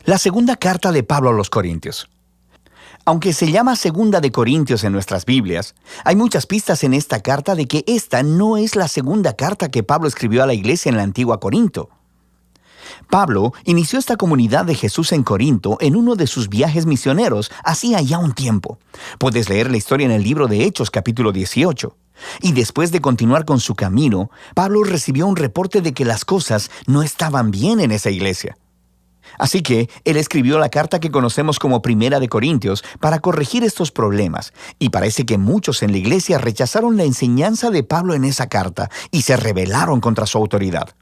La segunda carta de Pablo a los Corintios. Aunque se llama Segunda de Corintios en nuestras Biblias, hay muchas pistas en esta carta de que esta no es la segunda carta que Pablo escribió a la iglesia en la antigua Corinto. Pablo inició esta comunidad de Jesús en Corinto en uno de sus viajes misioneros hacía ya un tiempo. Puedes leer la historia en el libro de Hechos capítulo 18. Y después de continuar con su camino, Pablo recibió un reporte de que las cosas no estaban bien en esa iglesia. Así que él escribió la carta que conocemos como Primera de Corintios para corregir estos problemas, y parece que muchos en la iglesia rechazaron la enseñanza de Pablo en esa carta y se rebelaron contra su autoridad.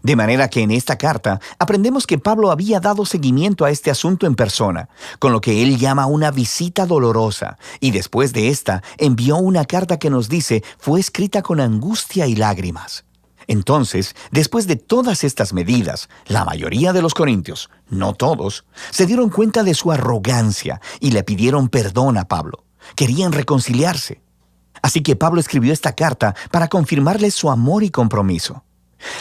De manera que en esta carta aprendemos que Pablo había dado seguimiento a este asunto en persona, con lo que él llama una visita dolorosa, y después de esta envió una carta que nos dice fue escrita con angustia y lágrimas. Entonces, después de todas estas medidas, la mayoría de los corintios, no todos, se dieron cuenta de su arrogancia y le pidieron perdón a Pablo. Querían reconciliarse. Así que Pablo escribió esta carta para confirmarles su amor y compromiso.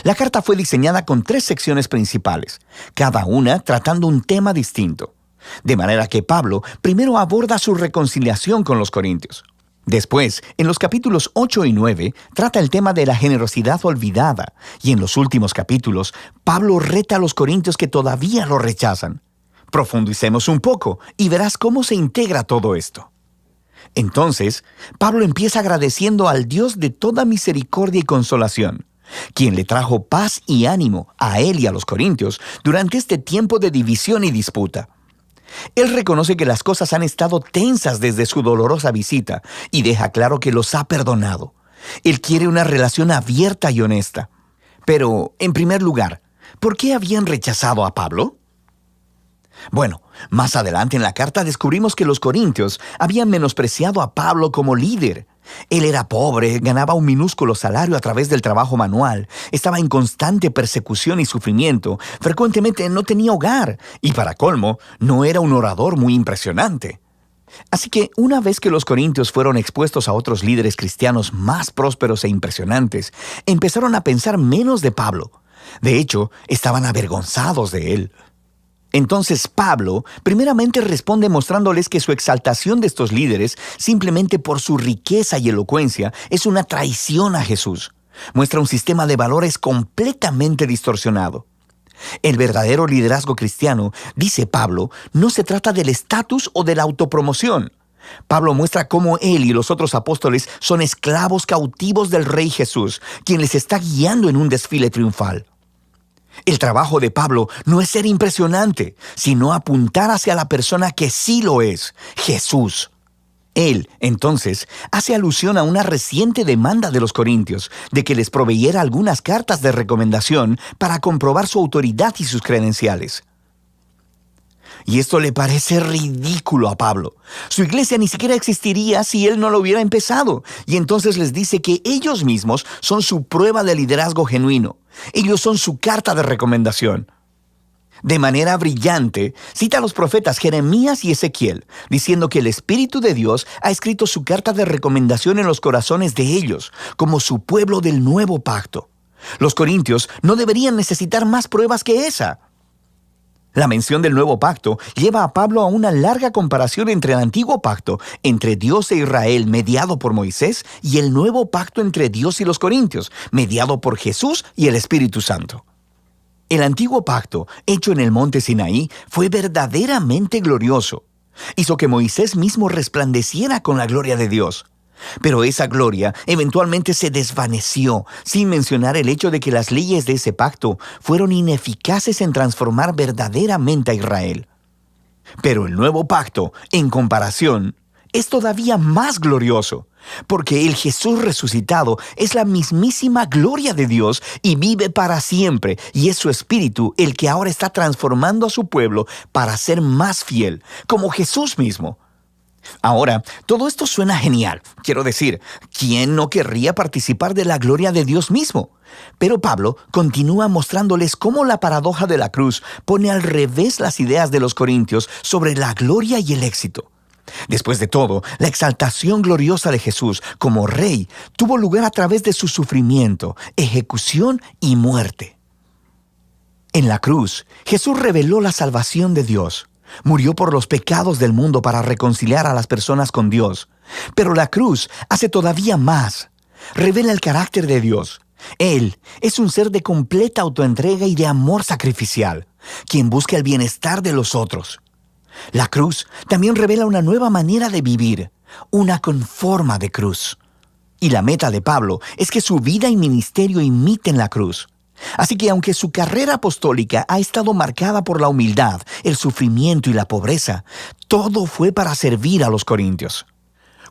La carta fue diseñada con 3 secciones principales, cada una tratando un tema distinto. De manera que Pablo primero aborda su reconciliación con los corintios. Después, en los capítulos 8 y 9, trata el tema de la generosidad olvidada, y en los últimos capítulos, Pablo reta a los corintios que todavía lo rechazan. Profundicemos un poco y verás cómo se integra todo esto. Entonces, Pablo empieza agradeciendo al Dios de toda misericordia y consolación, quien le trajo paz y ánimo a él y a los corintios durante este tiempo de división y disputa. Él reconoce que las cosas han estado tensas desde su dolorosa visita y deja claro que los ha perdonado. Él quiere una relación abierta y honesta. Pero, en primer lugar, ¿por qué habían rechazado a Pablo? Bueno, más adelante en la carta descubrimos que los corintios habían menospreciado a Pablo como líder. Él era pobre, ganaba un minúsculo salario a través del trabajo manual, estaba en constante persecución y sufrimiento, frecuentemente no tenía hogar y, para colmo, no era un orador muy impresionante. Así que, una vez que los corintios fueron expuestos a otros líderes cristianos más prósperos e impresionantes, empezaron a pensar menos de Pablo. De hecho, estaban avergonzados de él. Entonces Pablo primeramente responde mostrándoles que su exaltación de estos líderes, simplemente por su riqueza y elocuencia, es una traición a Jesús. Muestra un sistema de valores completamente distorsionado. El verdadero liderazgo cristiano, dice Pablo, no se trata del estatus o de la autopromoción. Pablo muestra cómo él y los otros apóstoles son esclavos cautivos del Rey Jesús, quien les está guiando en un desfile triunfal. El trabajo de Pablo no es ser impresionante, sino apuntar hacia la persona que sí lo es, Jesús. Él, entonces, hace alusión a una reciente demanda de los corintios de que les proveyera algunas cartas de recomendación para comprobar su autoridad y sus credenciales. Y esto le parece ridículo a Pablo. Su iglesia ni siquiera existiría si él no lo hubiera empezado. Y entonces les dice que ellos mismos son su prueba de liderazgo genuino. Ellos son su carta de recomendación. De manera brillante, cita a los profetas Jeremías y Ezequiel, diciendo que el Espíritu de Dios ha escrito su carta de recomendación en los corazones de ellos, como su pueblo del nuevo pacto. Los corintios no deberían necesitar más pruebas que esa. La mención del nuevo pacto lleva a Pablo a una larga comparación entre el antiguo pacto, entre Dios e Israel, mediado por Moisés, y el nuevo pacto entre Dios y los corintios, mediado por Jesús y el Espíritu Santo. El antiguo pacto, hecho en el monte Sinaí, fue verdaderamente glorioso. Hizo que Moisés mismo resplandeciera con la gloria de Dios. Pero esa gloria eventualmente se desvaneció, sin mencionar el hecho de que las leyes de ese pacto fueron ineficaces en transformar verdaderamente a Israel. Pero el nuevo pacto, en comparación, es todavía más glorioso, porque el Jesús resucitado es la mismísima gloria de Dios y vive para siempre, y es su Espíritu el que ahora está transformando a su pueblo para ser más fiel, como Jesús mismo. Ahora, todo esto suena genial. Quiero decir, ¿quién no querría participar de la gloria de Dios mismo? Pero Pablo continúa mostrándoles cómo la paradoja de la cruz pone al revés las ideas de los corintios sobre la gloria y el éxito. Después de todo, la exaltación gloriosa de Jesús como Rey tuvo lugar a través de su sufrimiento, ejecución y muerte. En la cruz, Jesús reveló la salvación de Dios. Murió por los pecados del mundo para reconciliar a las personas con Dios. Pero la cruz hace todavía más. Revela el carácter de Dios. Él es un ser de completa autoentrega y de amor sacrificial, quien busca el bienestar de los otros. La cruz también revela una nueva manera de vivir, una con forma de cruz. Y la meta de Pablo es que su vida y ministerio imiten la cruz. Así que aunque su carrera apostólica ha estado marcada por la humildad, el sufrimiento y la pobreza, todo fue para servir a los corintios.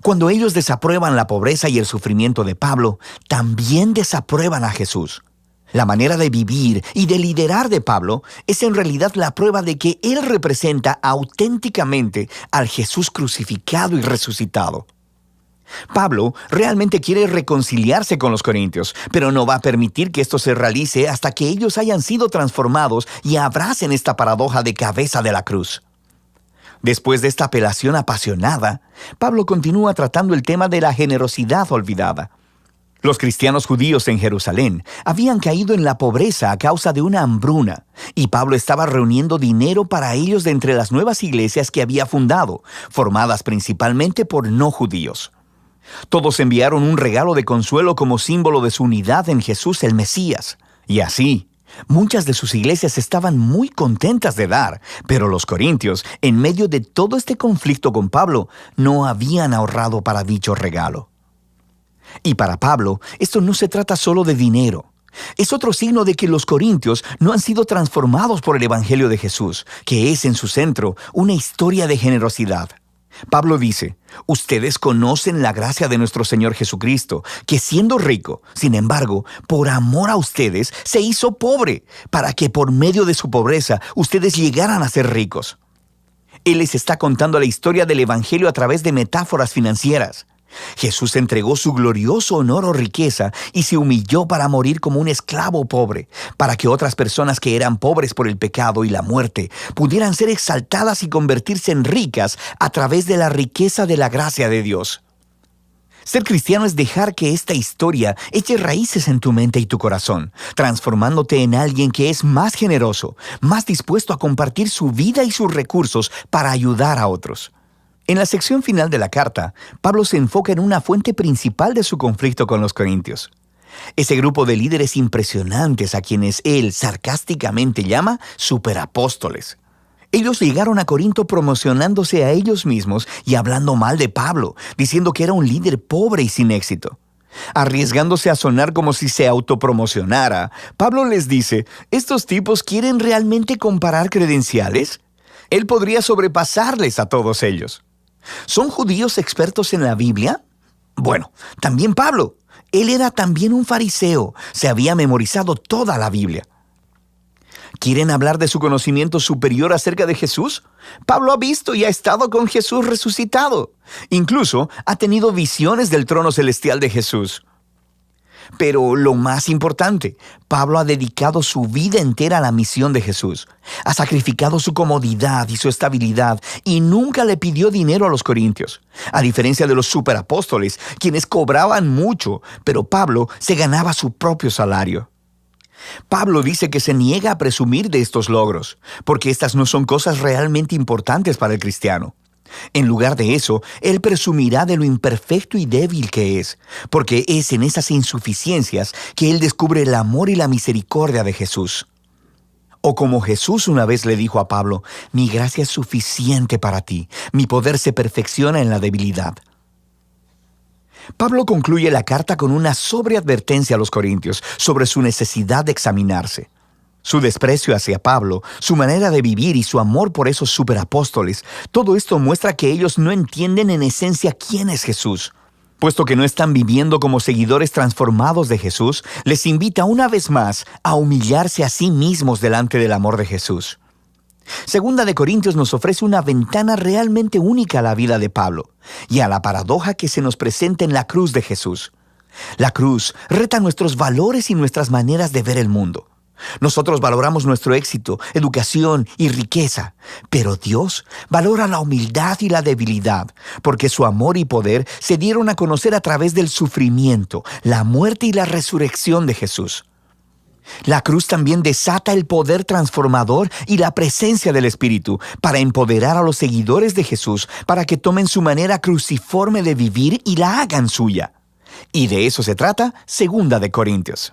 Cuando ellos desaprueban la pobreza y el sufrimiento de Pablo, también desaprueban a Jesús. La manera de vivir y de liderar de Pablo es en realidad la prueba de que él representa auténticamente al Jesús crucificado y resucitado. Pablo realmente quiere reconciliarse con los corintios, pero no va a permitir que esto se realice hasta que ellos hayan sido transformados y abracen esta paradoja de cabeza de la cruz. Después de esta apelación apasionada, Pablo continúa tratando el tema de la generosidad olvidada. Los cristianos judíos en Jerusalén habían caído en la pobreza a causa de una hambruna, y Pablo estaba reuniendo dinero para ellos de entre las nuevas iglesias que había fundado, formadas principalmente por no judíos. Todos enviaron un regalo de consuelo como símbolo de su unidad en Jesús el Mesías. Y así, muchas de sus iglesias estaban muy contentas de dar, pero los corintios, en medio de todo este conflicto con Pablo, no habían ahorrado para dicho regalo. Y para Pablo, esto no se trata solo de dinero. Es otro signo de que los corintios no han sido transformados por el Evangelio de Jesús, que es en su centro una historia de generosidad. Pablo dice, ustedes conocen la gracia de nuestro Señor Jesucristo, que siendo rico, sin embargo, por amor a ustedes, se hizo pobre, para que por medio de su pobreza ustedes llegaran a ser ricos. Él les está contando la historia del Evangelio a través de metáforas financieras. Jesús entregó su glorioso honor o riqueza y se humilló para morir como un esclavo pobre, para que otras personas que eran pobres por el pecado y la muerte pudieran ser exaltadas y convertirse en ricas a través de la riqueza de la gracia de Dios. Ser cristiano es dejar que esta historia eche raíces en tu mente y tu corazón, transformándote en alguien que es más generoso, más dispuesto a compartir su vida y sus recursos para ayudar a otros. En la sección final de la carta, Pablo se enfoca en una fuente principal de su conflicto con los corintios. Ese grupo de líderes impresionantes a quienes él sarcásticamente llama superapóstoles. Ellos llegaron a Corinto promocionándose a ellos mismos y hablando mal de Pablo, diciendo que era un líder pobre y sin éxito. Arriesgándose a sonar como si se autopromocionara, Pablo les dice, ¿estos tipos quieren realmente comparar credenciales? Él podría sobrepasarles a todos ellos. ¿Son judíos expertos en la Biblia? Bueno, también Pablo. Él era también un fariseo. Se había memorizado toda la Biblia. ¿Quieren hablar de su conocimiento superior acerca de Jesús? Pablo ha visto y ha estado con Jesús resucitado. Incluso ha tenido visiones del trono celestial de Jesús. Pero lo más importante, Pablo ha dedicado su vida entera a la misión de Jesús. Ha sacrificado su comodidad y su estabilidad y nunca le pidió dinero a los corintios. A diferencia de los superapóstoles, quienes cobraban mucho, pero Pablo se ganaba su propio salario. Pablo dice que se niega a presumir de estos logros, porque estas no son cosas realmente importantes para el cristiano. En lugar de eso, él presumirá de lo imperfecto y débil que es, porque es en esas insuficiencias que él descubre el amor y la misericordia de Jesús. O como Jesús una vez le dijo a Pablo, mi gracia es suficiente para ti, mi poder se perfecciona en la debilidad. Pablo concluye la carta con una sobreadvertencia a los corintios sobre su necesidad de examinarse. Su desprecio hacia Pablo, su manera de vivir y su amor por esos superapóstoles, todo esto muestra que ellos no entienden en esencia quién es Jesús. Puesto que no están viviendo como seguidores transformados de Jesús, les invita una vez más a humillarse a sí mismos delante del amor de Jesús. Segunda de Corintios nos ofrece una ventana realmente única a la vida de Pablo y a la paradoja que se nos presenta en la cruz de Jesús. La cruz reta nuestros valores y nuestras maneras de ver el mundo. Nosotros valoramos nuestro éxito, educación y riqueza, pero Dios valora la humildad y la debilidad, porque su amor y poder se dieron a conocer a través del sufrimiento, la muerte y la resurrección de Jesús. La cruz también desata el poder transformador y la presencia del Espíritu para empoderar a los seguidores de Jesús para que tomen su manera cruciforme de vivir y la hagan suya. Y de eso se trata 2 de Corintios.